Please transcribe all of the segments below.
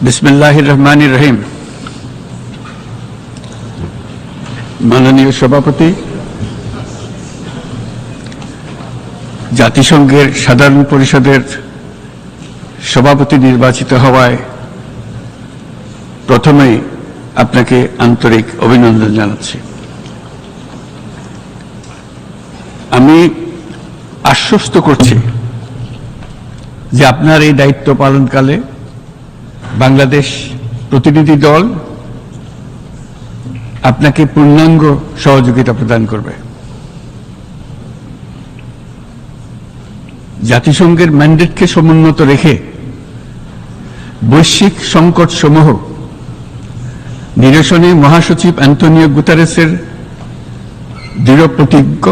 বিসমিল্লাহির রহমানির রহিম। মাননীয় সভাপতি, জাতিসংঘের সাধারণ পরিষদের সভাপতি নির্বাচিত হওয়ায় প্রথমেই আপনাকে আন্তরিক অভিনন্দন জানাচ্ছি। আমি আশ্বস্ত করছি যে আপনার এই দায়িত্ব পালনকালে বাংলাদেশ প্রতিনিধি দল আপনাকে পূর্ণাঙ্গ সহযোগিতা প্রদান করবে। জাতিসংঘের ম্যান্ডেটকে সমুন্নত রেখে বৈশ্বিক সংকট সমূহ নিরসনে মহাসচিব অ্যান্টোনিও গুতেরেসের দৃঢ় প্রতিজ্ঞ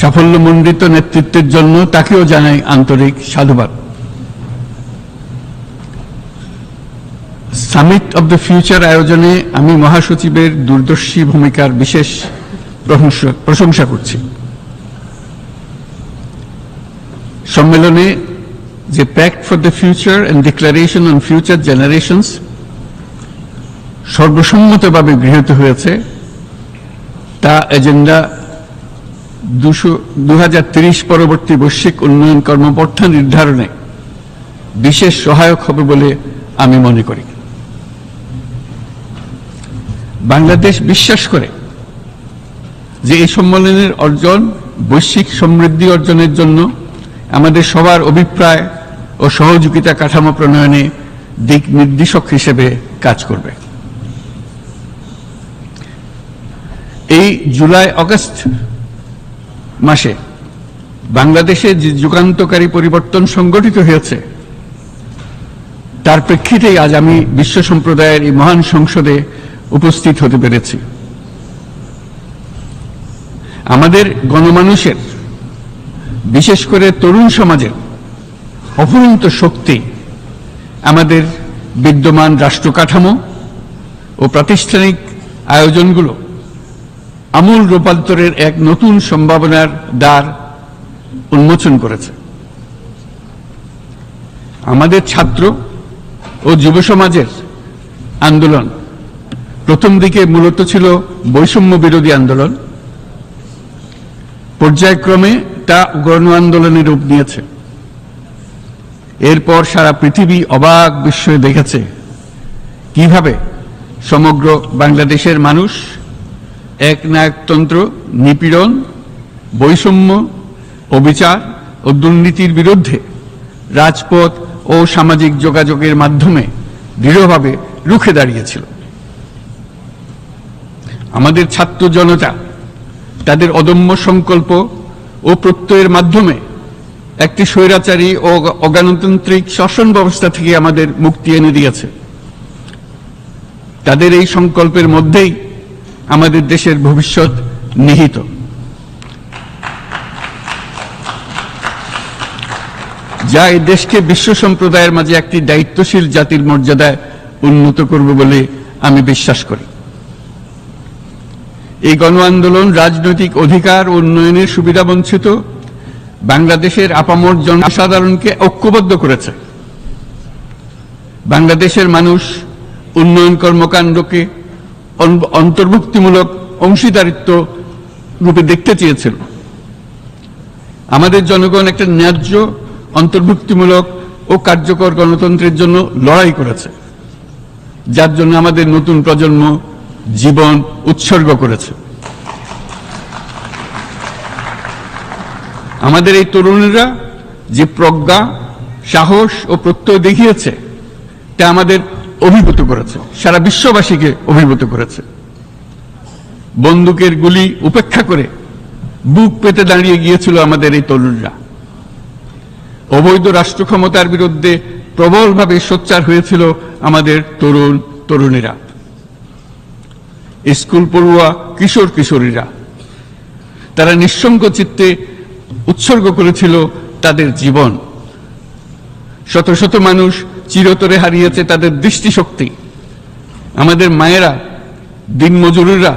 সাফল্যমণ্ডিত নেতৃত্বের জন্য তাকেও জানাই আন্তরিক সাধুবাদ। সামিট অব দ্য ফিউচার আয়োজনে আমি মহাসচিবের দূরদর্শী ভূমিকার বিশেষ প্রশংসা করছি। সম্মেলনে যে pact for the future and declaration on future generations সর্বসম্মতভাবে গৃহীত হয়েছে, তা এজেন্ডা 2030 পরবর্তী বৈশ্বিক উন্নয়ন কর্মপন্থা নির্ধারণে বিশেষ সহায়ক হবে বলে আমি মনে করি। বাংলাদেশ বিশ্বাস করে যে এই সম্মেলনের অর্জন বৈশ্বিক সমৃদ্ধি অর্জনের জন্য আমাদের সবার অভিপ্রায় ও সহযোগিতা কাঠামো প্রণয়নে দিক নির্দেশক হিসেবে কাজ করবে। এই জুলাই আগস্ট মাসে বাংলাদেশে যে যুগান্তকারী পরিবর্তন সংগঠিত হয়েছে তার প্রেক্ষিতেই আজ আমি বিশ্ব সম্প্রদায়ের এই মহান সংসদে উপস্থিত হতে পেরেছি। আমাদের গণমানুষের, বিশেষ করে তরুণ সমাজের অফুরন্ত শক্তি আমাদের বিদ্যমান রাষ্ট্র কাঠামো ও প্রাতিষ্ঠানিক আয়োজনগুলো আমূল রূপান্তরের এক নতুন সম্ভাবনার দ্বার উন্মোচন করেছে। আমাদের ছাত্র ও যুব সমাজের আন্দোলন প্রথম দিকে মূলত ছিল বৈষম্য বিরোধী আন্দোলন, পর্যায়ক্রমে তা গণ আন্দোলনের রূপ নিয়েছে। এরপর সারা পৃথিবী অবাক বিস্ময়ে দেখেছে কিভাবে সমগ্র বাংলাদেশের মানুষ একনায়কতন্ত্র, নিপীড়ন, বৈষম্য, অবিচার ও দুর্নীতির বিরুদ্ধে রাজপথ ও সামাজিক যোগাযোগের মাধ্যমে দৃঢ়ভাবে রুখে দাঁড়িয়েছিল। আমাদের ছাত্র জনতা তাদের অদম্য সংকল্প ও প্রত্যয়ের মাধ্যমে একটি স্বৈরাচারী ও অগণতান্ত্রিক শাসন ব্যবস্থা থেকে আমাদের মুক্তি এনে দিয়েছে। তাদের এই সংকল্পের মধ্যেই আমাদের দেশের ভবিষ্যৎ নিহিত। যা এই দেশকে বিশ্ব সম্প্রদায়ের মাঝে একটি দায়িত্বশীল জাতির মর্যাদায় উন্নত করবে বলে আমি বিশ্বাস করি। এই গণ আন্দোলন রাজনৈতিক অধিকার ও উন্নয়নের সুবিধা বঞ্চিত বাংলাদেশের আপামর জনসাধারণকে ঐক্যবদ্ধ করেছে। বাংলাদেশের মানুষ উন্নয়ন কর্মকাণ্ডকে অন্তর্ভুক্তিমূলক অংশীদারিত্ব রূপে দেখতে চেয়েছিল। আমাদের জনগণ একটা ন্যায্য, অন্তর্ভুক্তিমূলক ও কার্যকর গণতন্ত্রের জন্য লড়াই করেছে, যার জন্য আমাদের নতুন প্রজন্ম জীবন উৎসর্গ করেছে। আমাদের এই তরুণীরা যে প্রজ্ঞা, সাহস ও প্রত্যয় দেখিয়েছে তা আমাদের অভিভূত করেছে, সারা বিশ্ববাসীকে অভিভূত করেছে। বন্দুকের গুলি উপেক্ষা করে বুক পেতে দাঁড়িয়ে গিয়েছিল আমাদের এই তরুণরা। অবৈধ রাষ্ট্র ক্ষমতার বিরুদ্ধে প্রবলভাবে সোচ্চার হয়েছিল আমাদের তরুণ তরুণীরা। স্কুল পড়ুয়া কিশোর কিশোরীরা তারা নিঃসঙ্গ চিত্তে উৎসর্গ করেছিল তাদের জীবন। শত শত মানুষ চিরতরে হারিয়েছে তাদের দৃষ্টিশক্তি। আমাদের মায়েরা, দিনমজুররা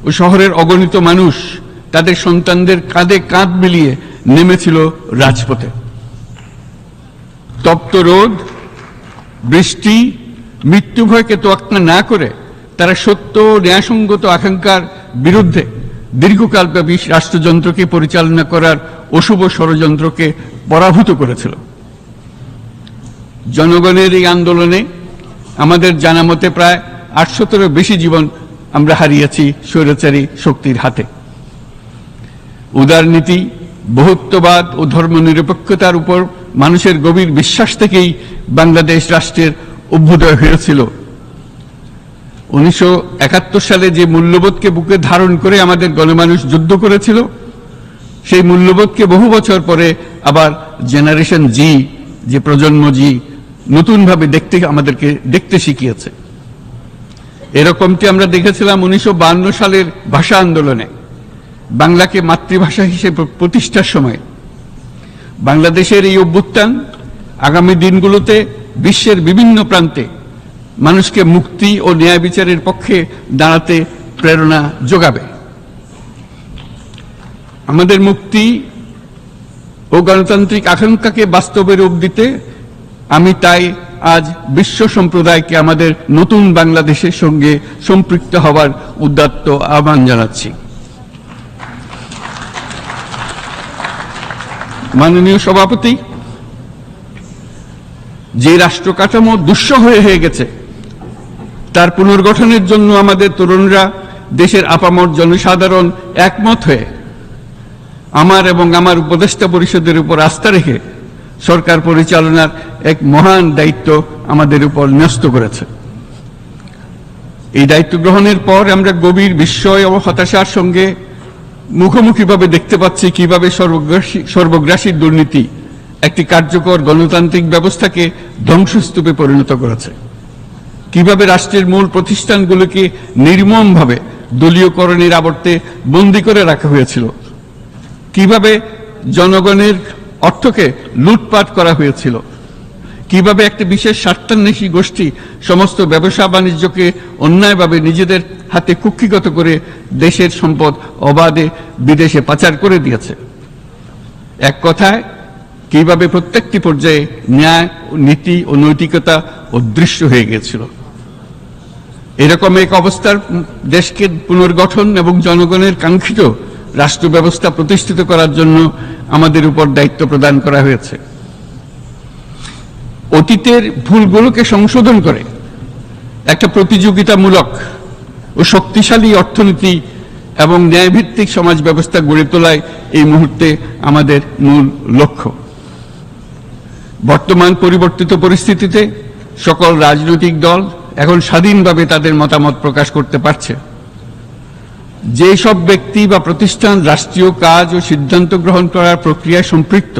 ও শহরের অগণিত মানুষ তাদের সন্তানদের কাঁধে কাঁধ মিলিয়ে নেমেছিল রাজপথে। তপ্ত রোদ বৃষ্টি, মৃত্যু ভয়কে তোয়াক্কা না করে তারা সত্য ও ন্যায়সঙ্গত আকাঙ্ক্ষার বিরুদ্ধে দীর্ঘকালব্যাপী রাষ্ট্রযন্ত্রকে পরিচালনা করার অশুভ ষড়যন্ত্রকে পরাভূত করেছিল। জনগণের এই আন্দোলনে আমাদের জানা মতে প্রায় 800-এরও বেশি জীবন আমরা হারিয়েছি স্বৈরাচারী শক্তির হাতে। উদারনীতি, বহুত্ববাদ ও ধর্মনিরপেক্ষতার উপর মানুষের গভীর বিশ্বাস থেকেই বাংলাদেশ রাষ্ট্রের অভ্যুদয় হয়েছিল। 1971 সালে যে মূল্যবোধকে বুকে ধারণ করে আমাদের গণমানুষ যুদ্ধ করেছিল, সেই মূল্যবোধকে বহু বছর পরে আবার জেনারেশন জি, যে প্রজন্ম জি, নতুনভাবে আমাদেরকে দেখতে শিখিয়েছে। এরকমটি আমরা দেখেছিলাম 1952 সালের ভাষা আন্দোলনে, বাংলাকে মাতৃভাষা হিসেবে প্রতিষ্ঠার সময়। বাংলাদেশের এই অভ্যুত্থান আগামী দিনগুলোতে বিশ্বের বিভিন্ন প্রান্তে মানুষকে মুক্তি ও ন্যায় বিচারের পক্ষে দাঁড়াতে প্রেরণা যোগাবে। আমাদের মুক্তি ও গণতান্ত্রিক আকাঙ্ক্ষাকে বাস্তবে রূপ দিতে আমি তাই আজ বিশ্ব সম্প্রদায়কে আমাদের নতুন বাংলাদেশের সঙ্গে সম্পৃক্ত হওয়ার উদাত্ত আহ্বান জানাচ্ছি। মাননীয় সভাপতি, যে রাষ্ট্র কাঠামো দুঃসহ হয়ে গেছে তার পুনর্গঠনের জন্য আমাদের তরুণরা, দেশের আপামর জনসাধারণ একমত হয়ে আমার এবং আমার উপদেষ্টা পরিষদের উপর আস্থা রেখে সরকার পরিচালনার এক মহান দায়িত্ব আমাদের উপর ন্যস্ত করেছে। এই দায়িত্ব গ্রহণের পর আমরা গভীর বিস্ময় ও হতাশার সঙ্গে মুখোমুখিভাবে দেখতে পাচ্ছি কিভাবে সর্বগ্রাসী দুর্নীতি একটি কার্যকর গণতান্ত্রিক ব্যবস্থাকে ধ্বংসস্তূপে পরিণত করেছে, কিভাবে রাষ্ট্রের মূল প্রতিষ্ঠানগুলোকে নির্মমভাবে দলীয়করণের আবর্তে বন্দী করে রাখা হয়েছিল, কিভাবে জনগণের অর্থকে লুটপাট করা হয়েছিল, কিভাবে একটি বিশেষ স্বার্থান্বেষী গোষ্ঠী সমস্ত ব্যবসা বাণিজ্যকে অন্যায়ভাবে নিজেদের হাতে কুক্ষিগত করে দেশের সম্পদ অবাধে বিদেশে পাচার করে দিয়েছে। এক কথায়, কিভাবে প্রত্যেকটি পর্যায়ে ন্যায়, নীতি ও নৈতিকতা অদৃশ্য হয়ে গিয়েছিল। এরকম এক অবস্থার দেশকে পুনর্গঠন এবং জনগণের কাঙ্ক্ষিত রাষ্ট্র ব্যবস্থা প্রতিষ্ঠিত করার জন্য আমাদের উপর দায়িত্ব প্রদান করা হয়েছে। অতীতের ভুলগুলোকে সংশোধন করে একটা প্রতিযোগিতামূলক ও শক্তিশালী অর্থনীতি এবং ন্যায়ভিত্তিক সমাজ ব্যবস্থা গড়ে তোলায় এই মুহূর্তে আমাদের মূল লক্ষ্য। বর্তমান পরিবর্তিত পরিস্থিতিতে সকল রাজনৈতিক দল এখন স্বাধীনভাবে তাদের মতামত প্রকাশ করতে পারছে। যে সব ব্যক্তি বা প্রতিষ্ঠান রাষ্ট্রীয় কাজ ও সিদ্ধান্ত গ্রহণ করার প্রক্রিয়ায় সম্পৃক্ত,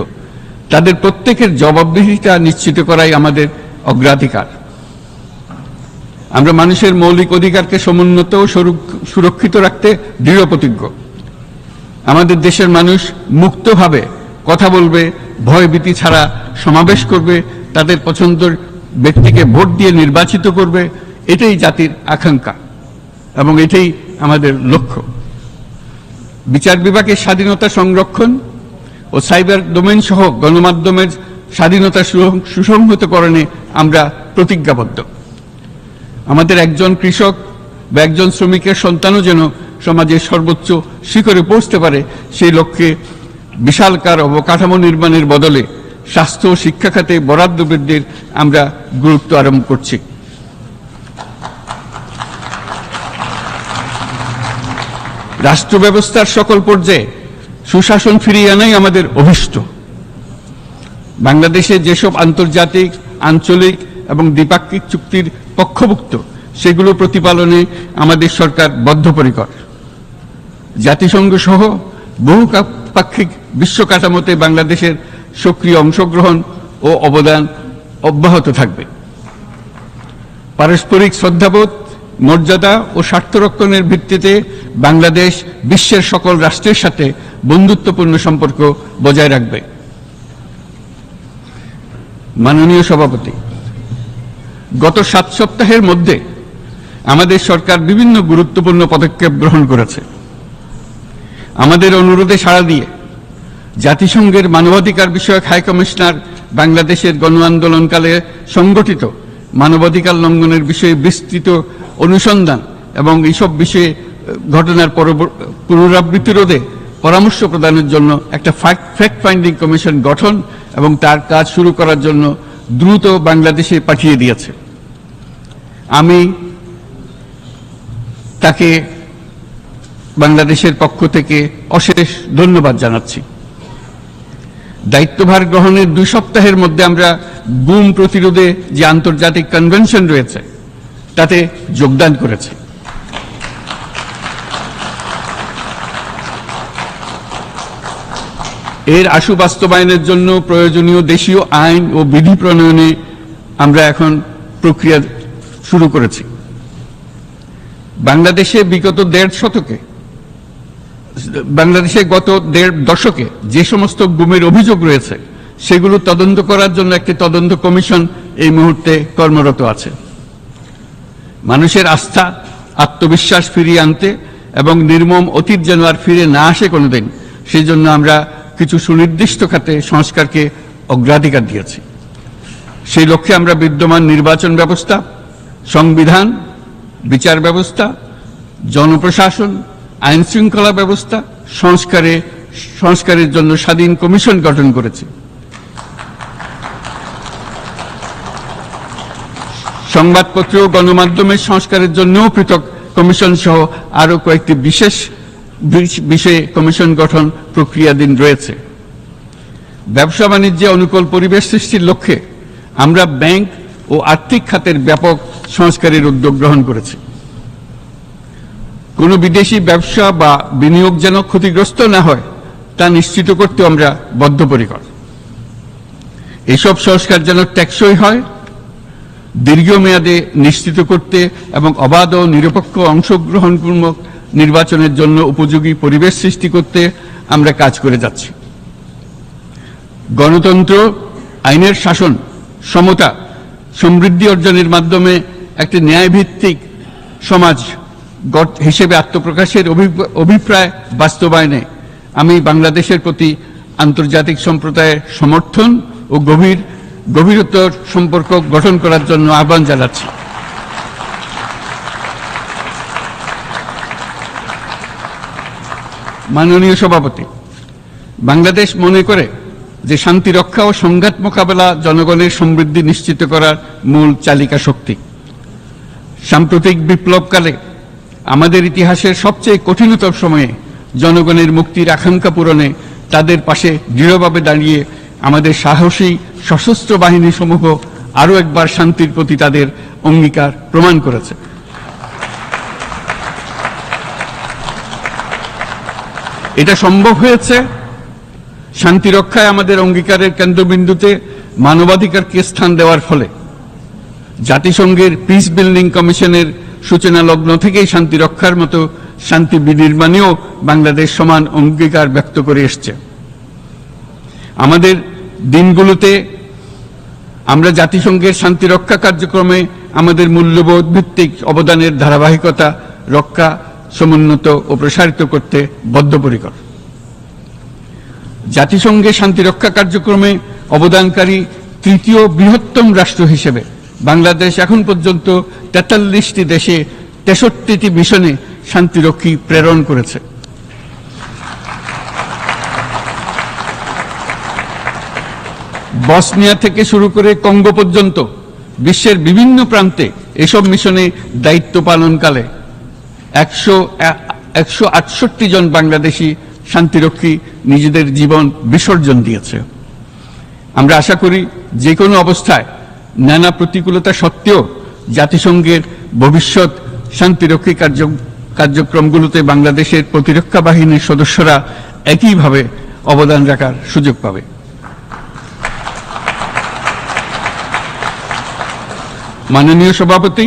তাদের প্রত্যেকের জবাবদিহিতা নিশ্চিত করাই আমাদের অগ্রাধিকার। আমরা মানুষের মৌলিক অধিকারকে সমুন্নত ও সুরক্ষিত রাখতে দৃঢ় প্রতিজ্ঞ। আমাদের দেশের মানুষ মুক্তভাবে কথা বলবে, ভয়ভীতি ছাড়া সমাবেশ করবে, তাদের পছন্দের ব্যক্তিকে ভোট দিয়ে নির্বাচিত করবে, এটাই জাতির আকাঙ্ক্ষা এবং এটাই আমাদের লক্ষ্য। বিচার বিভাগের স্বাধীনতা সংরক্ষণ ও সাইবার ডোমেইন সহ গণমাধ্যমের স্বাধীনতা সুসংহতকরণে আমরা প্রতিজ্ঞাবদ্ধ। আমাদের একজন কৃষক বা একজন শ্রমিকের সন্তানও যেন সমাজের সর্বোচ্চ শিখরে পৌঁছতে পারে, সেই লক্ষ্যে বিশালকার অবকাঠামো নির্মাণের বদলে স্বাস্থ্য ও শিক্ষা খাতে বরাদ্দ বৃদ্ধির আমরা গুরুত্ব আরোপ করছি। রাষ্ট্র ব্যবস্থার সকল পর্যায়ে সুশাসন ফিরিয়ে আনাই আমাদের অভীষ্ট। বাংলাদেশে যেসব আন্তর্জাতিক, আঞ্চলিক এবং দ্বিপাক্ষিক চুক্তির পক্ষভুক্ত, সেগুলো প্রতিপালনে আমাদের সরকার বদ্ধপরিকর। জাতিসংঘ সহ বহুপাক্ষিক বিশ্ব কাঠামোতে বাংলাদেশের সক্রিয় অংশগ্রহণ ও অবদান অব্যাহত থাকবে। পারস্পরিক শ্রদ্ধাবোধ, মর্যাদা ও স্বার্থরক্ষণের ভিত্তিতে বাংলাদেশ বিশ্বের সকল রাষ্ট্রের সাথে বন্ধুত্বপূর্ণ সম্পর্ক বজায় রাখবে। মাননীয় সভাপতি, গত 7 সপ্তাহের মধ্যে আমাদের সরকার বিভিন্ন গুরুত্বপূর্ণ পদক্ষেপ গ্রহণ করেছে। আমাদের অনুরোধে সাড়া দিয়ে জাতিসংঘের মানবাধিকার বিষয়ক হাই কমিশনার বাংলাদেশের গণ আন্দোলনকালে সংগঠিত মানবাধিকার লঙ্ঘনের বিষয়ে বিস্তৃত অনুসন্ধান এবং এইসব বিষয়ে ঘটনার পুনরাবৃত্তি রোধে পরামর্শ প্রদানের জন্য একটা ফ্যাক্ট ফাইন্ডিং কমিশন গঠন এবং তার কাজ শুরু করার জন্য দ্রুত বাংলাদেশে পাঠিয়ে দিয়েছে। আমি তাকে বাংলাদেশের পক্ষ থেকে অশেষ ধন্যবাদ জানাচ্ছি। দায়িত্বভার গ্রহণের 2 সপ্তাহের মধ্যে আমরা গুম প্রতিরোধে যে আন্তর্জাতিক কনভেনশন রয়েছে তাতে যোগদান করেছি। এর আশু বাস্তবায়নের জন্য প্রয়োজনীয় দেশীয় আইন ও বিধি প্রণয়নে আমরা এখন প্রক্রিয়া শুরু করেছি। বাংলাদেশে গত 1.5 দশকে যে সমস্ত গুমের অভিযোগ রয়েছে সেগুলো তদন্ত করার জন্য একটি তদন্ত কমিশন এই মুহূর্তে কর্মরত আছে। মানুষের আস্থা আত্মবিশ্বাস ফিরিয়ে আনতে এবং নির্মম অতীত যেন আর ফিরে না আসে কোনোদিন, সেই জন্য আমরা কিছু সুনির্দিষ্ট খাতে সংস্কারকে অগ্রাধিকার দিয়েছি। সেই লক্ষ্যে আমরা বিদ্যমান নির্বাচন ব্যবস্থা, সংবিধান, বিচার ব্যবস্থা, জনপ্রশাসন, আইন শৃঙ্খলা ব্যবস্থা সংস্কারের জন্য স্বাধীন কমিশন গঠন করেছি। সংবাদপত্র ও গণমাধ্যমের সংস্কারের জন্যও পৃথক কমিশন সহ আরো কয়েকটি বিশেষ বিষয়ে কমিশন গঠন প্রক্রিয়াধীন রয়েছে। ব্যবসা বাণিজ্যে অনুকূল পরিবেশ সৃষ্টির লক্ষ্যে আমরা ব্যাংক ও আর্থিক খাতের ব্যাপক সংস্কারের উদ্যোগ গ্রহণ করেছি। কোনো বিদেশি ব্যবসা বা বিনিয়োগ যেন ক্ষতিগ্রস্ত না হয় তা নিশ্চিত করতে আমরা বদ্ধপরিকর। এসব সংস্কার যেন টেকসই হয়, দীর্ঘমেয়াদে নিশ্চিত করতে এবং অবাধ ও নিরপেক্ষ অংশগ্রহণমূলক নির্বাচনের জন্য উপযোগী পরিবেশ সৃষ্টি করতে আমরা কাজ করে যাচ্ছি। গণতন্ত্র, আইনের শাসন, সমতা, সমৃদ্ধি অর্জনের মাধ্যমে একটি ন্যায়ভিত্তিক সমাজ হিসেবে আত্মপ্রকাশের অভিপ্রায় বাস্তবায়নে আমি বাংলাদেশের প্রতি আন্তর্জাতিক সম্প্রদায়ের সমর্থন ও গভীরতর সম্পর্ক গঠন করার জন্য আহ্বান জানাচ্ছি। মাননীয় সভাপতি, বাংলাদেশ মনে করে যে শান্তি রক্ষা ও সংঘাত মোকাবেলা জনগণের সমৃদ্ধি নিশ্চিত করার মূল চালিকা শক্তি। সাম্প্রতিক বিপ্লবকালে আমাদের ইতিহাসের সবচেয়ে কঠিনতম সময়ে জনগণের মুক্তির আকাঙ্ক্ষা পূরণে তাদের পাশে দৃঢ়ভাবে দাঁড়িয়ে আমাদের সাহসী সশস্ত্র বাহিনী সমূহ আরও একবার শান্তির প্রতি তাদের অঙ্গীকার প্রমাণ করেছে। এটা সম্ভব হয়েছে শান্তি রক্ষায় আমাদের অঙ্গীকারের কেন্দ্রবিন্দুতে মানবাধিকারকে স্থান দেওয়ার ফলে। জাতিসংঘের পিস বিল্ডিং কমিশনের সূচনা লগ্ন থেকেই শান্তি রক্ষার মতো শান্তি বিনির্মাণেও বাংলাদেশ সমান অঙ্গীকার ব্যক্ত করে এসছে। আমাদের দিনগুলোতে আমরা জাতিসংঘের শান্তি রক্ষা কার্যক্রমে আমাদের মূল্যবোধ ভিত্তিক অবদানের ধারাবাহিকতা রক্ষা, সমুন্নত ও প্রসারিত করতে বদ্ধপরিকর। জাতিসংঘের শান্তি রক্ষা কার্যক্রমে অবদানকারী তৃতীয় বৃহত্তম রাষ্ট্র হিসেবে বাংলাদেশ এখন পর্যন্ত 43টি দেশে 63টি মিশনে শান্তিরক্ষী প্রেরণ করেছে। বসনিয়া থেকে শুরু করে কঙ্গো পর্যন্ত বিশ্বের বিভিন্ন প্রান্তে এসব মিশনে দায়িত্ব পালনকালে 168 জন বাংলাদেশি শান্তিরক্ষী নিজেদের জীবন বিসর্জন দিয়েছে। আমরা আশা করি যে কোনো অবস্থায় নানা প্রতিকূলতা সত্ত্বেও জাতিসংঘের ভবিষ্যৎ শান্তিরক্ষী কার্যক্রমগুলোতে বাংলাদেশের প্রতিরক্ষা বাহিনীর সদস্যরা একইভাবে অবদান রাখার সুযোগ পাবে। মাননীয় সভাপতি,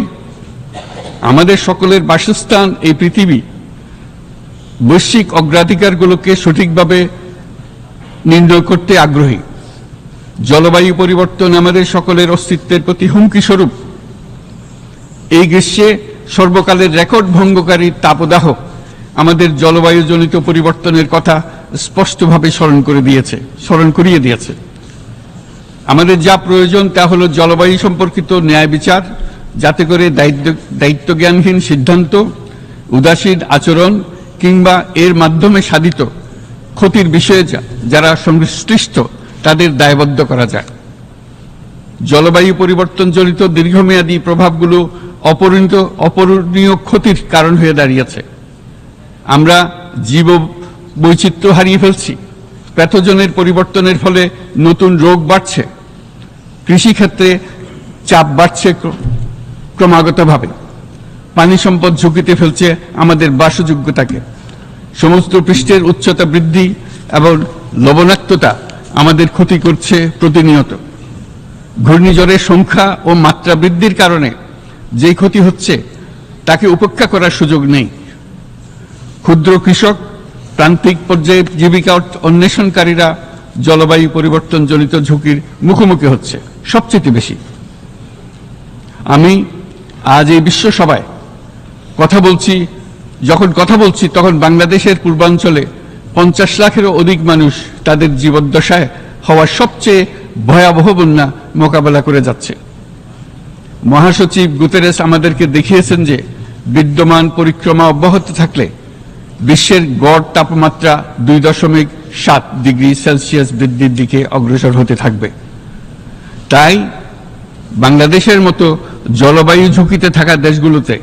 আমাদের সকলের বাসস্থান এই পৃথিবী বৈশ্বিক অগ্রাধিকারগুলোকে সঠিকভাবে নির্ণয় করতে আগ্রহী। জলবায়ু পরিবর্তন আমাদের সকলের অস্তিত্বের প্রতি হুমকি স্বরূপ। এই গ্রীষ্মে সর্বকালের রেকর্ড ভঙ্গকারী তাপদাহ আমাদের জলবায়ুজনিত পরিবর্তনের কথা স্পষ্টভাবে স্মরণ করিয়ে দিয়েছে। আমাদের যা প্রয়োজন তা হলো জলবায়ু সম্পর্কিত ন্যায় বিচার, যাতে করে দায়িত্বজ্ঞানহীন সিদ্ধান্ত, উদাসীন আচরণ কিংবা এর মাধ্যমে সাধিত ক্ষতির বিষয়ে যারা সংশ্লিষ্ট তাদের দায়বদ্ধ করা যায়। জলবায়ু পরিবর্তনজনিত দীর্ঘমেয়াদী প্রভাবগুলো অপূরণীয় ক্ষতির কারণ হয়ে দাঁড়িয়েছে। আমরা জীব বৈচিত্র্য হারিয়ে ফেলছি, প্যাথোজেনের পরিবর্তনের ফলে নতুন রোগ বাড়ছে, কৃষিক্ষেত্রে চাপ বাড়ছে ক্রমাগতভাবে, পানি সম্পদ ঝুঁকিতে ফেলছে আমাদের বাসযোগ্যতাকে, সমুদ্র পৃষ্ঠের উচ্চতা বৃদ্ধি এবং লবণাক্ততা আমাদের ক্ষতি করছে প্রতিনিয়ত। ঘূর্ণিঝড়ের সংখ্যা ও মাত্রা বৃদ্ধির কারণে যে ক্ষতি হচ্ছে তাকে উপেক্ষা করার সুযোগ নেই। ক্ষুদ্র কৃষক, প্রান্তিক পর্যায়ে জীবিকা অন্বেষণকারীরা জলবায়ু পরিবর্তনজনিত ঝুঁকির মুখোমুখি হচ্ছে সবচেয়ে বেশি। আমি আজ এই বিশ্ব সভায় যখন কথা বলছি তখন বাংলাদেশের পূর্বাঞ্চলে 50 লাখেরও অধিক মানুষ তাদের জীবদ্দশায় হওয়া সবচেয়ে ভয়াবহ বন্যা মোকাবেলা করে যাচ্ছে। মহাসচিব গুতেরেস আমাদেরকে দেখিয়েছেন যে বিদ্যমান পরিক্রমা অব্যাহত থাকলে বিশ্বের গড় তাপমাত্রা 2.7 ডিগ্রি সেলসিয়াস বৃদ্ধির দিকে অগ্রসর হতে থাকবে। তাই বাংলাদেশের মতো জলবায়ু ঝুঁকিতে থাকা দেশগুলোতে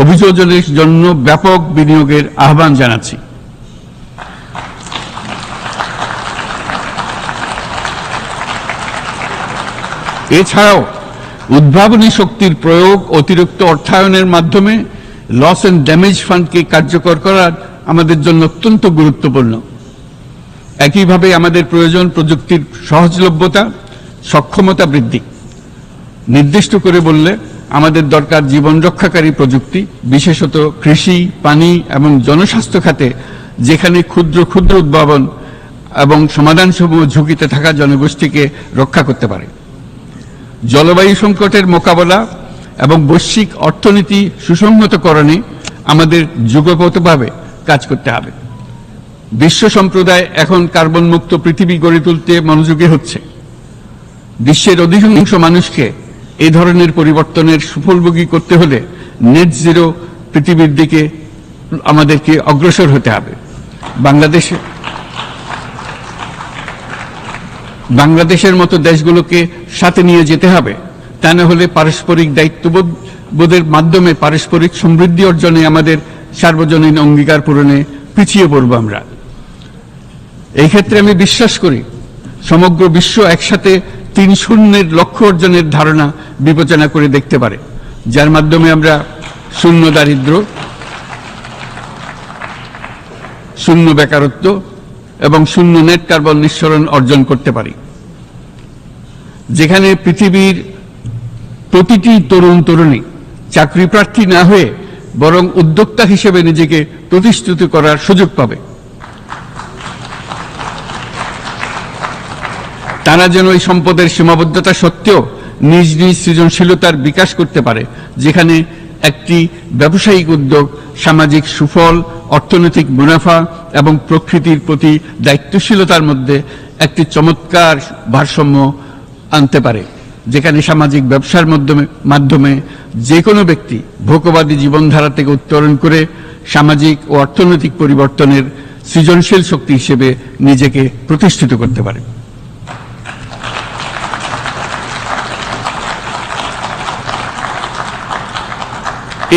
অভিযোজনের জন্য ব্যাপক বিনিয়োগের আহ্বান জানাচ্ছি। এছাড়াও উদ্ভাবনী শক্তির প্রয়োগ, অতিরিক্ত অর্থায়নের মাধ্যমে লস এন্ড ড্যামেজ ফান্ডকে কার্যকর করা আমাদের জন্য অত্যন্ত গুরুত্বপূর্ণ। একইভাবে আমাদের প্রয়োজন প্রযুক্তির সহজলভ্যতা, সক্ষমতা বৃদ্ধি। নির্দিষ্ট করে বললে আমাদের দরকার জীবন রক্ষাকারী প্রযুক্তি, বিশেষত কৃষি, পানি এবং জনস্বাস্থ্য খাতে, যেখানে ক্ষুদ্র ক্ষুদ্র উদ্ভাবন এবং সমাধানসমূহ ঝুঁকিতে থাকা জনগোষ্ঠীকে রক্ষা করতে পারে। জলবায়ু সংকটের মোকাবেলা এবং বৈশ্বিক অর্থনীতি সুসংহতকরণে আমাদের যুগপৎভাবে কাজ করতে হবে। বিশ্ব সম্প্রদায় এখন কার্বন মুক্ত পৃথিবী গড়ে তুলতে মনোযোগী হচ্ছে। বিশ্বের অধিকাংশ মানুষকে এই ধরনের পরিবর্তনের সুফলভোগী করতে হলে নেট জিরো পৃথিবীর দিকে আমাদেরকে অগ্রসর হতে হবে। বাংলাদেশের মতো দেশগুলোকে সাথে নিয়ে যেতে হবে। তা না হলে পারস্পরিক দায়িত্ববোধের মাধ্যমে পারস্পরিক সমৃদ্ধি অর্জনে আমাদের সার্বজনীন অঙ্গীকার পূরণে পিছিয়ে পড়ব আমরা। এই ক্ষেত্রে আমি বিশ্বাস করি সমগ্র বিশ্ব একসাথে 3-0 লক্ষ্য অর্জনের ধারণা বিবেচনা করে দেখতে পারে, যার মাধ্যমে আমরা শূন্য দারিদ্র্য, শূন্য বেকারত্ব এবং শূন্য নেট কার্বন নিঃসরণ অর্জন করতে পারি। যেখানে পৃথিবীর প্রতিটি তরুণ তরুণী চাকরি প্রার্থী না হয়ে বরং উদ্যোক্তা হিসেবে নিজেকে প্রতিষ্ঠিত করার সুযোগ পাবে। তারা যেন এই সম্পদের সীমাবদ্ধতা সত্ত্বেও নিজ নিজ সৃজনশীলতার বিকাশ করতে পারে, যেখানে একটি ব্যবসায়িক উদ্যোগ সামাজিক সুফল, অর্থনৈতিক মুনাফা এবং প্রকৃতির প্রতি দায়িত্বশীলতার মধ্যে একটি চমৎকার ভারসাম্য আনতে পারে, যেখানে সামাজিক ব্যবসার মাধ্যমে যে কোনো ব্যক্তি ভোগবাদী জীবনধারা থেকে উত্তরণ করে সামাজিক ও অর্থনৈতিক পরিবর্তনের সৃজনশীল শক্তি হিসেবে নিজেকে প্রতিষ্ঠিত করতে পারে।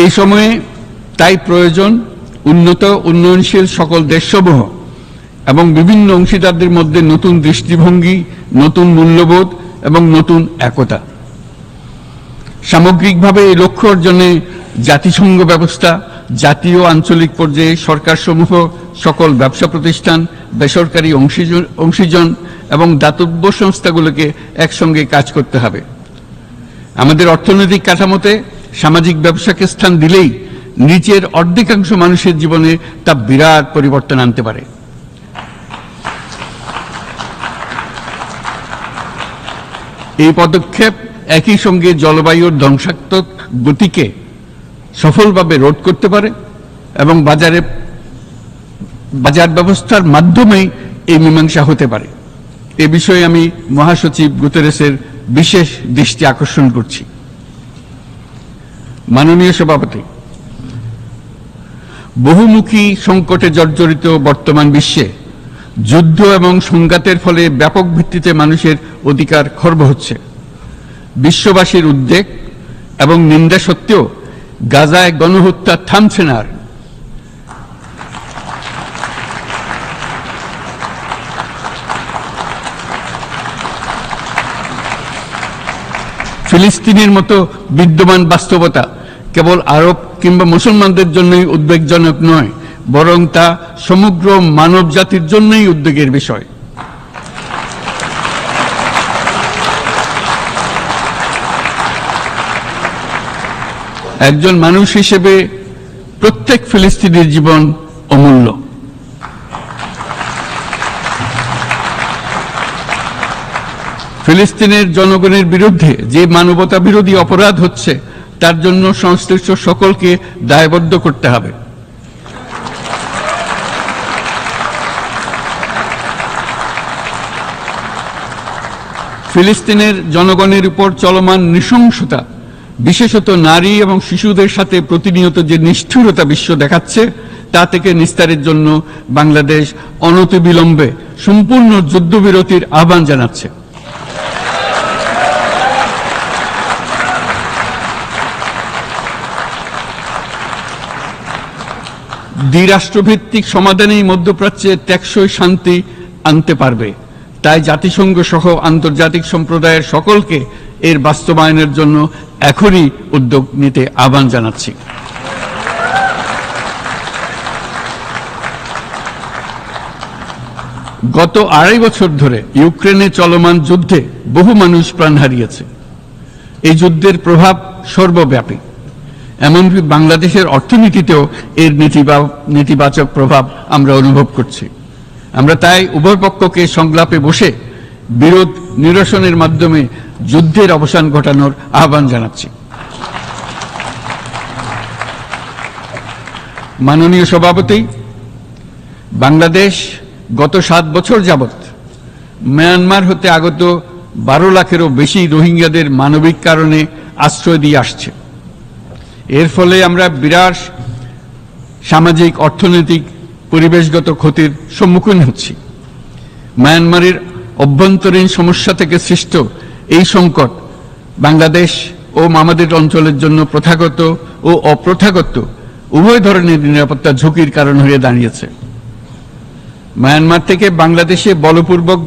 এই সময়ে তাই প্রয়োজন উন্নত উন্নয়নশীল সকল দেশসমূহ এবং বিভিন্ন অংশীদারদের মধ্যে নতুন দৃষ্টিভঙ্গি, নতুন মূল্যবোধ এবং নতুন একতা। সামগ্রিকভাবে এই লক্ষ্য অর্জনে জাতিসংঘ ব্যবস্থা, জাতীয় আঞ্চলিক পর্যায়ে সরকারসমূহ, সকল ব্যবসা প্রতিষ্ঠান, বেসরকারি অংশীজন এবং দাতব্য সংস্থাগুলোকে একসঙ্গে কাজ করতে হবে। আমাদের অর্থনৈতিক কাঠামোতে সামাজিক ব্যবসাকে স্থান দিলেই নিচের অর্ধেকাংশ মানুষের জীবনে তা বিরাট পরিবর্তন আনতে পারে। এই পদক্ষেপ একই সঙ্গে জলবায়ুর ধ্বংসাত্মক গতিকে সফলভাবে রোধ করতে পারে এবং বাজার ব্যবস্থার মাধ্যমেই এই মীমাংসা হতে পারে। এ বিষয়ে আমি মহাসচিব গুতেরেসের বিশেষ দৃষ্টি আকর্ষণ করছি। মাননীয় সভাপতি, বহুমুখী সংকটে জর্জরিত বর্তমান বিশ্বে যুদ্ধ এবং সংঘাতের ফলে ব্যাপক ভিত্তিতে মানুষের অধিকার খর্ব হচ্ছে। বিশ্ববাসীর উদ্বেগ এবং নিন্দা সত্ত্বেও গাজায় গণহত্যা থামছে না। ফিলিস্তিনের মতো বিদ্যমান বাস্তবতা কেবল আরব কিংবা মুসলমানদের জন্যই উদ্বেগজনক নয়, বরং তা সমগ্র মানব জাতির জন্যই উদ্বেগের বিষয়। একজন মানুষ হিসেবে প্রত্যেক ফিলিস্তিনির জীবন অমূল্য। ফিলিস্তিনের জনগণের বিরুদ্ধে যে মানবতা বিরোধী অপরাধ হচ্ছে তার জন্য সংশ্লিষ্ট সকলকে দায়বদ্ধ করতে হবে। ফিলিস্তিনের জনগণের উপর চলমান নৃশংসতা, বিশেষত নারী এবং শিশুদের সাথে প্রতিনিয়ত যে নিষ্ঠুরতা বিশ্ব দেখাচ্ছে, তা থেকে নিস্তারের জন্য বাংলাদেশ অনতিবিলম্বে সম্পূর্ণ যুদ্ধবিরতির আহ্বান জানাচ্ছে। দ্বিরাষ্ট্রভিত্তিক সমাধানেই মধ্যপ্রাচ্যে টেকসই শান্তি আনতে পারবে। তাই জাতিসংঘ সহ আন্তর্জাতিক সম্প্রদায়ের সকলকে এর বাস্তবায়নের জন্য এখনই উদ্যোগ নিতে আহ্বান জানাচ্ছি। গত 2.5 বছর ধরে ইউক্রেনে চলমান যুদ্ধে বহু মানুষ প্রাণ হারিয়েছে। এই যুদ্ধের প্রভাব সর্বব্যাপী, এমনকি বাংলাদেশের অর্থনীতিতেও এর নেতিবাচক প্রভাব আমরা অনুভব করছি। আমরা তাই উভয় পক্ষকে সংলাপে বসে বিরোধ নিরসনের মাধ্যমে যুদ্ধের অবসান ঘটানোর আহ্বান জানাচ্ছি। মাননীয় সভাপতি, বাংলাদেশ গত 7 বছর যাবৎ মিয়ানমার হতে আগত 12 লাখেরও বেশি রোহিঙ্গাদের মানবিক কারণে আশ্রয় দিয়ে আসছে। এর ফলে আমরা বিরাট সামাজিক, অর্থনৈতিক, পরিবেশগত ক্ষতির সম্মুখীন হচ্ছি। মিয়ানমারের অভ্যন্তরীণ সমস্যা থেকে সৃষ্ট এই সংকট বাংলাদেশ ও আমাদের অঞ্চলের জন্য প্রথাগত ও অপ্রথাগত উভয় ধরনের নিরাপত্তা ঝুঁকির কারণ হয়ে দাঁড়িয়েছে। মিয়ানমার থেকে বাংলাদেশে বলপূর্বক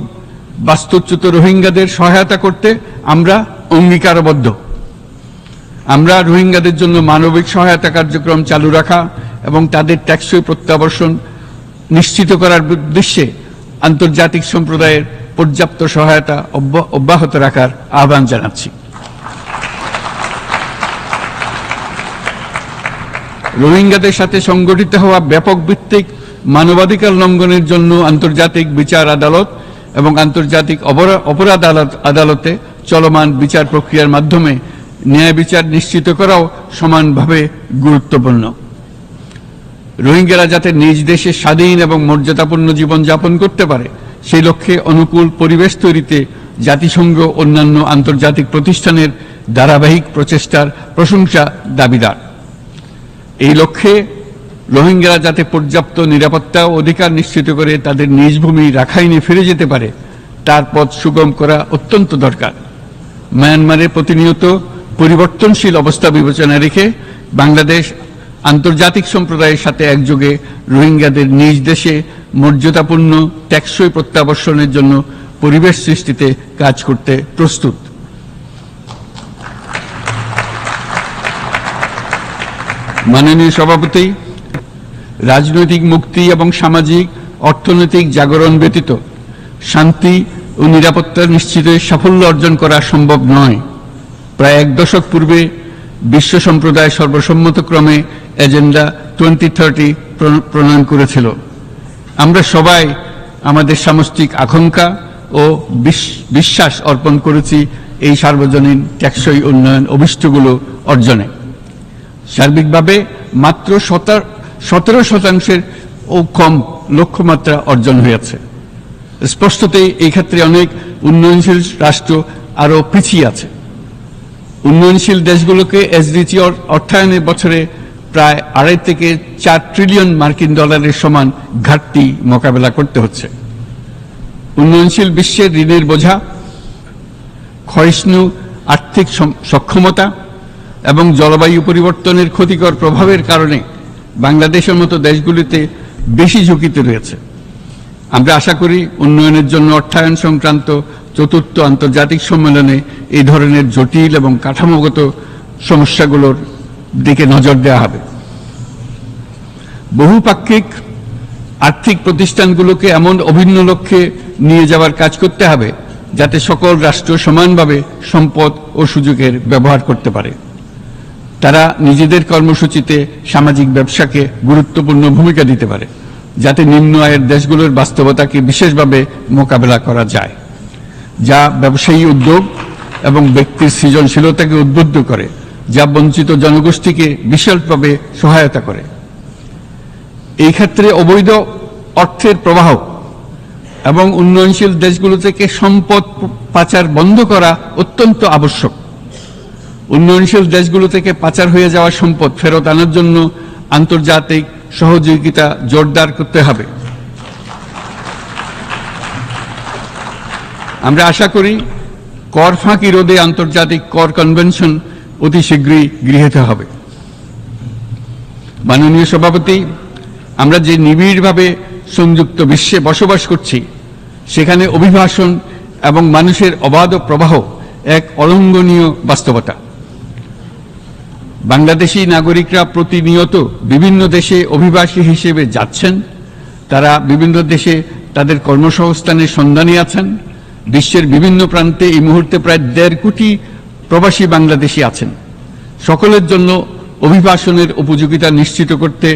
বাস্তুচ্যুত রোহিঙ্গাদের সহায়তা করতে আমরা অঙ্গীকারবদ্ধ। আমরা রোহিঙ্গাদের জন্য মানবিক সহায়তা কার্যক্রম চালু রাখা এবং তাদের টেকসই প্রত্যাবর্তন নিশ্চিত করার উদ্দেশ্যে আন্তর্জাতিক সম্প্রদায়ের পর্যাপ্ত সহায়তা অব্যাহত রাখার আহ্বান জানাচ্ছি। রোহিঙ্গাদের সাথে সংগঠিত হওয়া ব্যাপক ভিত্তিক মানবাধিকার লঙ্ঘনের জন্য আন্তর্জাতিক বিচার আদালত এবং আন্তর্জাতিক অপরাধ আদালতে চলমান বিচার প্রক্রিয়ার মাধ্যমে ন্যায় বিচার নিশ্চিত করাও সমানভাবে গুরুত্বপূর্ণ। রোহিঙ্গারা যাতে নিজ দেশে স্বাধীন এবং মর্যাদাপূর্ণ জীবন যাপন করতে পারে, সেই লক্ষ্যে অনুকূল পরিবেশ তৈরিতে জাতিসংঘ অন্যান্য আন্তর্জাতিক প্রতিষ্ঠানের ধারাবাহিক প্রচেষ্টার প্রশংসা দাবিদার। এই লক্ষ্যে রোহিঙ্গারা যাতে পর্যাপ্ত নিরাপত্তা ও অধিকার নিশ্চিত করে তাদের নিজ ভূমি রাখাইনে ফিরে যেতে পারে, তার পথ সুগম করা অত্যন্ত দরকার। মিয়ানমারে প্রতিনিয়ত পরিবর্তনশীল অবস্থা বিবেচনা রেখে বাংলাদেশ আন্তর্জাতিক সম্প্রদায়ের সাথে একযোগে রোহিঙ্গাদের নিজ দেশে মর্যাদাপূর্ণ টেকসই প্রত্যাবর্তনের জন্য পরিবেশ সৃষ্টিতে কাজ করতে প্রস্তুত। মাননীয় সভাপতি, রাজনৈতিক মুক্তি এবং সামাজিক অর্থনৈতিক জাগরণ ব্যতীত শান্তি ও নিরাপত্তা নিশ্চিতে সাফল্য অর্জন করা সম্ভব নয়। প্রায় 1 দশক পূর্বে বিশ্ব সম্প্রদায় সর্বসম্মতক্রমে এজেন্ডা 2030 প্রণয়ন করেছিল। আমরা সবাই আমাদের সামষ্টিক আকাঙ্ক্ষা ও বিশ্বাস অর্পণ করেছি এই সার্বজনীন টেকসই উন্নয়ন অভিষ্টগুলো অর্জনে। সার্বিকভাবে মাত্র 17% ও কম লক্ষ্যমাত্রা অর্জন হয়েছে। স্পষ্টতই এই ক্ষেত্রে অনেক উন্নয়নশীল রাষ্ট্র আরও পিছিয়ে আছে। উন্নয়নশীল দেশগুলোকে এসডিজি অর্থায়নের বছরে প্রায় 2.5 থেকে 4 ট্রিলিয়ন মার্কিন ডলারের সমান ঘাটতি মোকাবেলা করতে হচ্ছে। উন্নয়নশীল বিশ্বের ঋণের বোঝা, ক্ষয়িষ্ণু আর্থিক সক্ষমতা এবং জলবায়ু পরিবর্তনের ক্ষতিকর প্রভাবের কারণে বাংলাদেশের মতো দেশগুলিতে বেশি ঝুঁকিতে রয়েছে। আমরা আশা করি উন্নয়নের জন্য অর্থায়ন সংক্রান্ত চতুর্থ আন্তর্জাতিক সম্মেলনে এই ধরনের জটিল এবং কাঠামোগত সমস্যাগুলোর দিকে নজর দেওয়া হবে। বহুপাক্ষিক আর্থিক প্রতিষ্ঠানগুলোকে এমন অভিন্ন লক্ষ্যে নিয়ে যাওয়ার কাজ করতে হবে যাতে সকল রাষ্ট্র সমানভাবে সম্পদ ও সুযোগের ব্যবহার করতে পারে। তারা নিজেদের কর্মসূচিতে সামাজিক ব্যবসাকে গুরুত্বপূর্ণ ভূমিকা দিতে পারে, যাতে নিম্ন আয়ের দেশগুলোর বাস্তবতাকে বিশেষভাবে মোকাবেলা করা যায়, যা ব্যবসায়ী উদ্যোগ এবং ব্যক্তির সৃজনশীলতাকে উদ্বুদ্ধ করে, যা বঞ্চিত জনগোষ্ঠীকে বিশালভাবে সহায়তা করে। এই ক্ষেত্রে অবৈধ অর্থের প্রবাহ এবং উন্নয়নশীল দেশগুলো থেকে সম্পদ পাচার বন্ধ করা অত্যন্ত আবশ্যক। উন্নয়নশীল দেশগুলো থেকে পাচার হয়ে যাওয়া সম্পদ ফেরত আনার জন্য আন্তর্জাতিক সহযোগিতা জোরদার করতে হবে। আমরা আশা করি কর ফাঁকি রোধে আন্তর্জাতিক কর কনভেনশন অতি শীঘ্রই গৃহীত হবে। মাননীয় সভাপতি, আমরা যে নিবিড়ভাবে সংযুক্ত বিশ্বে বসবাস করছি, সেখানে অভিবাসন এবং মানুষের অবাধ প্রবাহ এক অলঙ্ঘনীয় বাস্তবতা। বাংলাদেশি নাগরিকরা প্রতিনিয়ত বিভিন্ন দেশে অভিবাসী হিসেবে যাচ্ছেন। তারা বিভিন্ন দেশে তাদের কর্মসংস্থানের সন্ধানে আছেন। বিশ্বের বিভিন্ন প্রান্তে এই মুহূর্তে প্রায় 1.5 কোটি প্রবাসী বাংলাদেশি আছেন। সকলের জন্য অভিবাসনের উপযোগিতা নিশ্চিত করতে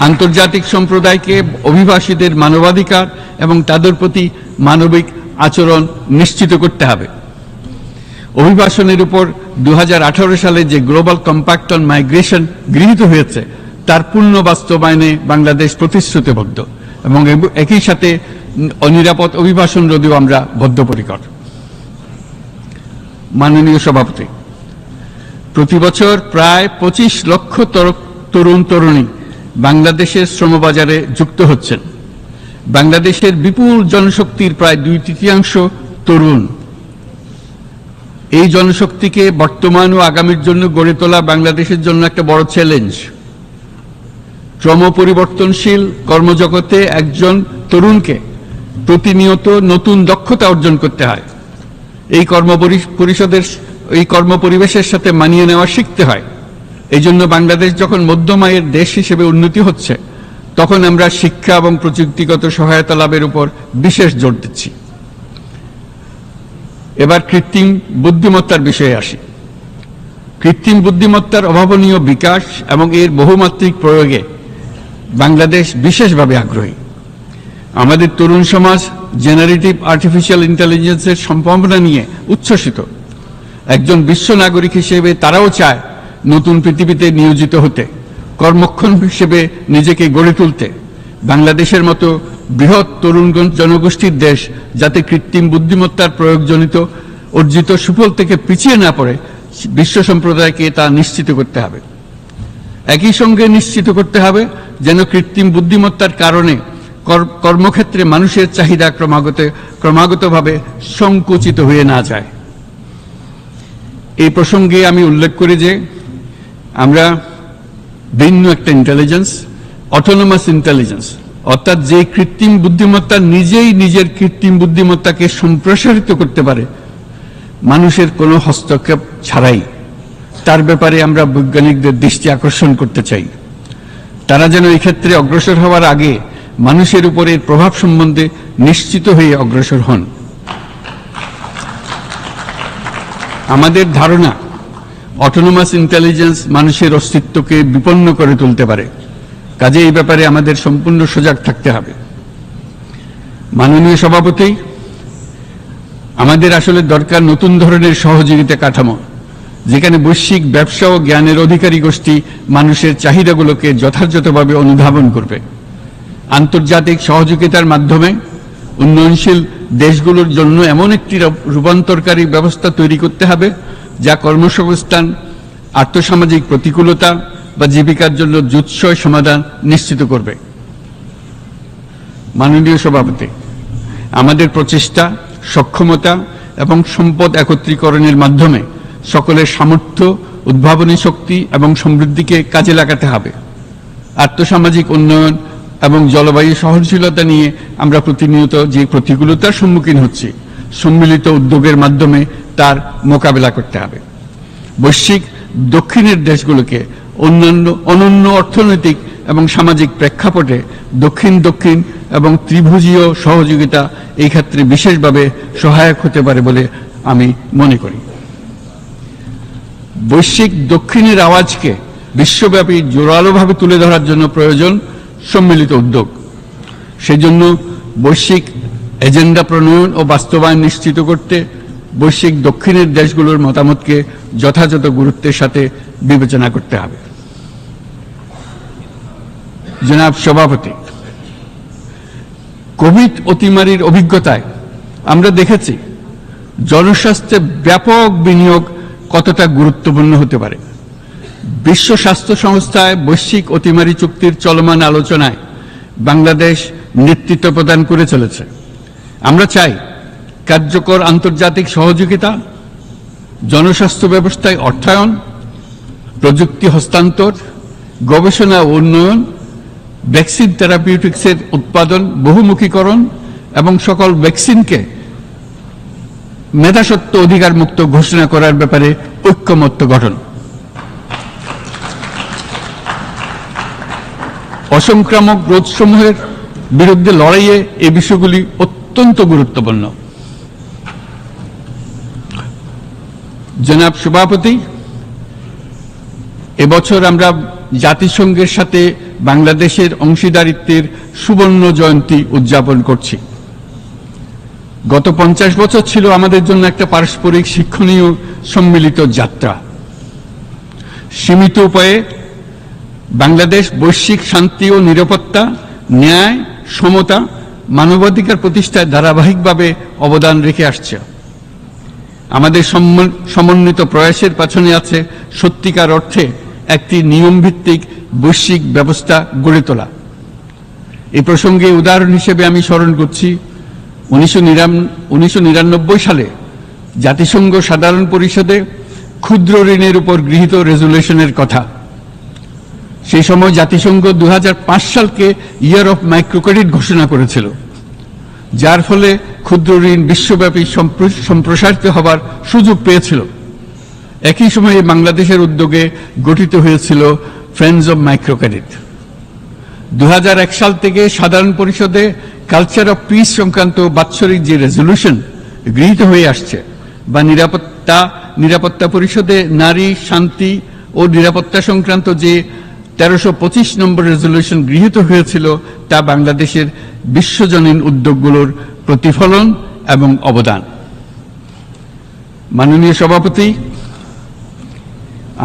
আন্তর্জাতিক সম্প্রদায়কে অভিবাসীদের মানবাধিকার এবং তাদের প্রতি মানবিক আচরণ নিশ্চিত করতে হবে। অভিবাসনের উপর 2018 সালে যে গ্লোবাল কম্প্যাক্ট অন মাইগ্রেশন গৃহীত হয়েছে, তার পূর্ণ বাস্তবায়নে বাংলাদেশ প্রতিশ্রুতিবদ্ধ এবং একই সাথে অনিরাপদ অভিবাসন রোধেও আমরা বদ্ধপরিকর। মাননীয় সভাপতি, প্রতি বছর প্রায় 25 লক্ষ তরুণ তরুণী বাংলাদেশের শ্রমবাজারে যুক্ত হচ্ছেন। বাংলাদেশের বিপুল জনশক্তির প্রায় 2/3 তরুণ। এই জনশক্তিকে বর্তমান ও আগামীর জন্য গড়ে তোলা বাংলাদেশের জন্য একটা বড় চ্যালেঞ্জ। ক্রমপরিবর্তনশীল কর্মজগতে একজন তরুণকে প্রতিনিয়ত নতুন দক্ষতা অর্জন করতে হয়। এই কর্মপরিবেশের সাথে মানিয়ে নেওয়া শিখতে হয়। এই জন্য বাংলাদেশ যখন মধ্যম আয়ের দেশ হিসেবে উন্নতি হচ্ছে, তখন আমরা শিক্ষা এবং প্রযুক্তিগত সহায়তা লাভের উপর বিশেষ জোর দিচ্ছি। এবার কৃত্রিম বুদ্ধিমত্তার বিষয়ে আসি। কৃত্রিম বুদ্ধিমত্তার অভাবনীয় বিকাশ এবং এর বহুমাত্রিক প্রয়োগে বাংলাদেশ বিশেষভাবে আগ্রহী। আমাদের তরুণ সমাজ জেনারেটিভ আর্টিফিশিয়াল ইন্টেলিজেন্সের সম্ভাবনা নিয়ে উচ্ছ্বসিত। একজন বিশ্ব নাগরিক হিসেবে তারাও চায় নতুন পৃথিবীতে নিয়োজিত হতে, কর্মক্ষম হিসেবে নিজেকে গড়ে তুলতে। বাংলাদেশের মতো বৃহৎ তরুণ জনগোষ্ঠীর দেশ যাতে কৃত্রিম বুদ্ধিমত্তার প্রয়োগজনিত অর্জিত সুফল থেকে পিছিয়ে না পড়ে, বিশ্ব সম্প্রদায়কে তা নিশ্চিত করতে হবে। একই সঙ্গে নিশ্চিত করতে হবে যেন কৃত্রিম বুদ্ধিমত্তার কারণে কর্মক্ষেত্রে মানুষের চাহিদা ক্রমাগতভাবে সংকুচিত হয়ে না যায়। এই প্রসঙ্গে আমি উল্লেখ করি যে আমরা ভিন্ন একটা ইন্টেলিজেন্স, অটোনোমাস ইন্টেলিজেন্স, অর্থাৎ যে কৃত্রিম বুদ্ধিমত্তা নিজেই নিজের কৃত্রিম বুদ্ধিমত্তাকে সম্প্রসারিত করতে পারে মানুষের কোনো হস্তক্ষেপ ছাড়াই, তার ব্যাপারে আমরা বৈজ্ঞানিকদের দৃষ্টি আকর্ষণ করতে চাই। তারা যেন এই ক্ষেত্রে অগ্রসর হওয়ার আগে মানুষের উপরের প্রভাব সম্বন্ধে নিশ্চিত হয়ে অগ্রসর হন। আমাদের ধারণা অটোনোমাস ইন্টেলিজেন্স মানুষের অস্তিত্বকে বিপন্ন করে তুলতে পারে, কাজে এই ব্যাপারে আমাদের সম্পূর্ণ সজাগ থাকতে হবে। মাননীয় সভাপতি, আমাদের আসলে দরকার নতুন ধরনের সহযোগিতা কাঠামো, যেখানে বৈশ্বিক ব্যবসা ও জ্ঞানের অধিকারী গোষ্ঠী মানুষের চাহিদাগুলোকে যথাযথভাবে অনুধাবন করবে। আন্তর্জাতিক সহযোগিতার মাধ্যমে উন্নয়নশীল দেশগুলোর জন্য এমন একটি রূপান্তরকারী ব্যবস্থা তৈরি করতে হবে যা কর্মসংস্থান, আর্থসামাজিক প্রতিকূলতা বা জীবিকার জন্য যুৎসয় সমাধান নিশ্চিত করবে। মাননীয় সভাপতি, আমাদের প্রচেষ্টা, সক্ষমতা এবং সম্পদ একত্রীকরণের মাধ্যমে সকলের সামর্থ্য, উদ্ভাবনী শক্তি এবং সমৃদ্ধিকে কাজে লাগাতে হবে। আর্থসামাজিক উন্নয়ন এবং জলবায়ু সহনশীলতা নিয়ে আমরা প্রতিনিয়ত যে প্রতিকূলতার সম্মুখীন হচ্ছি, সম্মিলিত উদ্যোগের মাধ্যমে তার মোকাবেলা করতে হবে। বৈশ্বিক দক্ষিণের দেশগুলোকে অনন্য অর্থনৈতিক এবং সামাজিক প্রেক্ষাপটে দক্ষিণ দক্ষিণ এবং ত্রিভুজীয় সহযোগিতা এই ক্ষেত্রে বিশেষভাবে সহায়ক হতে পারে বলে আমি মনে করি। বৈশ্বিক দক্ষিণের আওয়াজকে বিশ্বব্যাপী জোরালোভাবে তুলে ধরার জন্য প্রয়োজন সম্মিলিত উদ্যোগ। সেজন্য বৈশ্বিক এজেন্ডা প্রণয়ন ও বাস্তবায়ন নিশ্চিত করতে বৈশ্বিক দক্ষিণের দেশগুলোর মতামতকে যথাযথ গুরুত্বের সাথে বিবেচনা করতে হবে। জনাব সভাপতি, কোভিড অতিমারির অভিজ্ঞতায় আমরা দেখেছি জনস্বাস্থ্যে ব্যাপক বিনিয়োগ কতটা গুরুত্বপূর্ণ হতে পারে। বিশ্ব স্বাস্থ্য সংস্থায় বৈশ্বিক অতিমারি চুক্তির চলমান আলোচনায় বাংলাদেশ নেতৃত্ব প্রদান করে চলেছে। আমরা চাই কার্যকর আন্তর্জাতিক সহযোগিতা, জনস্বাস্থ্য ব্যবস্থায় অর্থায়ন, প্রযুক্তি হস্তান্তর, গবেষণা ও উন্নয়ন, ভ্যাকসিন থেরাপিউটিক্সের উৎপাদন, বহুমুখীকরণ এবং সকল ভ্যাকসিনকে মেধাস্বত্ব অধিকার মুক্ত ঘোষণা করার ব্যাপারে ঐক্যমত্য গঠন, অসংক্রামক রোগসমূহের বিরুদ্ধে লড়াইয়ে এই বিষয়গুলি অত্যন্ত গুরুত্বপূর্ণ। জনাব সভাপতি, এবছর আমরা জাতিসংঘের সাথে বাংলাদেশের অংশীদারিত্বের সুবর্ণ জয়ন্তী উদযাপন করছি। গত 50 বছর ছিল আমাদের জন্য একটা পারস্পরিক শিক্ষণীয় সম্মিলিত যাত্রা। সীমিত উপায়ে বাংলাদেশ বৈশ্বিক শান্তি ও নিরাপত্তা, ন্যায়, সমতা, মানবাধিকার প্রতিষ্ঠায় ধারাবাহিকভাবে অবদান রেখে আসছে। আমাদের সমন্বিত প্রয়াসের পেছনে আছে সত্যিকার অর্থে একটি নিয়মভিত্তিক বৈশ্বিক ব্যবস্থা গড়ে তোলা। এই প্রসঙ্গে উদাহরণ হিসেবে আমি স্মরণ করছি 1999 সালে জাতিসংঘ সাধারণ পরিষদে ক্ষুদ্র ঋণের উপর গৃহীত রেজুলেশনের কথা। সেই সময় জাতিসংঘ 2005 সালকে ইয়ার অফ মাইক্রোক্রেডিট ঘোষণা করেছিল, যার ফলে ক্ষুদ্র ঋণ বিশ্বব্যাপী সম্প্রসারিত হবার সুযোগ পেয়েছিল। একই সময়ে বাংলাদেশের উদ্যোগে গঠিত হয়েছিল ফ্রেন্ডস অব মাইক্রোক্রেডিট। 2001 সাল থেকে সাধারণ পরিষদে কালচার অফ পিস সংক্রান্ত বাৎসরিক যে রেজলিউশন গৃহীত হয়ে আসছে, বা নিরাপত্তা পরিষদে নারী, শান্তি ও নিরাপত্তা সংক্রান্ত যে 1325 নম্বর রেজলিউশন গৃহীত হয়েছিল, তা বাংলাদেশের বিশ্বজনীন উদ্যোগগুলোর প্রতিফলন এবং অবদান। মাননীয় সভাপতি,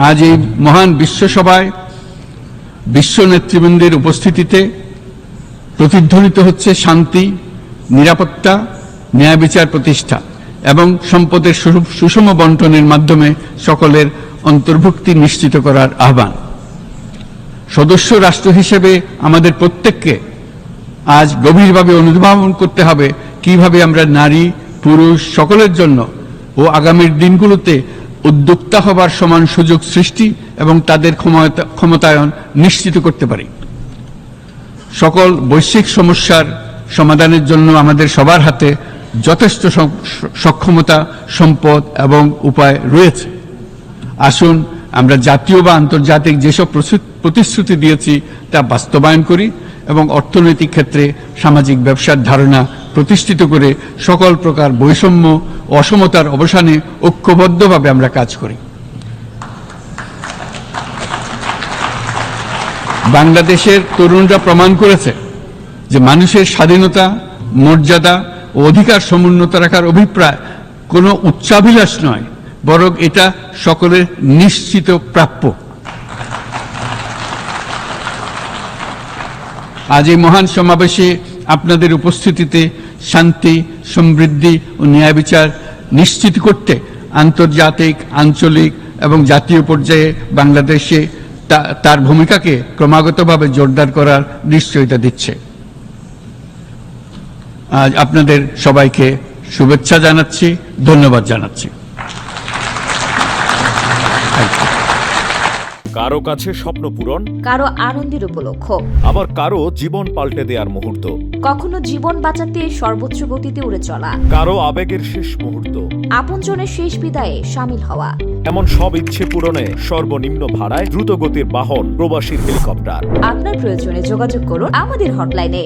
আজ এই মহান বিশ্বসভায় বিশ্ব নেতৃবৃন্দের উপস্থিতিতে প্রতিধ্বনিত হচ্ছে শান্তি, নিরাপত্তা, ন্যায় বিচার প্রতিষ্ঠা এবং সম্পদের সুষম বন্টনের মাধ্যমে সকলের অন্তর্ভুক্তি নিশ্চিত করার আহ্বান। সদস্য রাষ্ট্র হিসেবে আমাদের প্রত্যেককে আজ গভীরভাবে অনুধাবন করতে হবে কিভাবে আমরা নারী, পুরুষ সকলের জন্য ও আগামীর দিনগুলোতে উদ্যোক্তা হবার সমান সুযোগ সৃষ্টি এবং তাদের ক্ষমতায়ন নিশ্চিত করতে পারি। সকল বৈশ্বিক সমস্যার সমাধানের জন্য আমাদের সবার হাতে যথেষ্ট সক্ষমতা, সম্পদ এবং উপায় রয়েছে। আসুন আমরা জাতীয় বা আন্তর্জাতিক যেসব প্রতিশ্রুতি দিয়েছি তা বাস্তবায়ন করি এবং অর্থনৈতিক ক্ষেত্রে সামাজিক ব্যবসার ধারণা প্রতিষ্ঠিত করে সকল প্রকার বৈষম্য ও অসমতার অবসানে ঐক্যবদ্ধভাবে আমরা কাজ করি। বাংলাদেশের তরুণরা প্রমাণ করেছে যে মানুষের স্বাধীনতা, মর্যাদা ও অধিকার সমুন্নত রাখার অভিপ্রায় কোনো উচ্চাভিলাষ নয়, বরং এটা সকলের নিশ্চিত প্রাপ্য। আজ এই মহান সমাবেশে আপনাদের উপস্থিতিতে শান্তি, সমৃদ্ধি ও ন্যায় বিচার নিশ্চিত করতে আন্তর্জাতিক, আঞ্চলিক এবং জাতীয় পর্যায়ে বাংলাদেশে তার ভূমিকাকে ক্রমাগতভাবে জোরদার করার নিশ্চয়তা দিচ্ছে। আজ আপনাদের সবাইকে শুভেচ্ছা জানাচ্ছি, ধন্যবাদ জানাচ্ছি। কারো কাছে স্বপ্ন পূরণ, কারো আনন্দের উপলক্ষ, আবার কারো জীবন পাল্টে দেওয়ার মুহূর্ত, কখনো জীবন বাঁচাতে সর্বোচ্চ গতিতে উড়ে চলা, কারো আবেগের শেষ মুহূর্ত, আপনজনের শেষ বিদায়ে শামিল হওয়া। এমন সব ইচ্ছে পূরণে সর্বনিম্ন ভাড়ায় দ্রুতগতির বাহন প্রবাসীর হেলিকপ্টার। আপনার প্রয়োজনে যোগাযোগ করুন আমাদের হটলাইনে।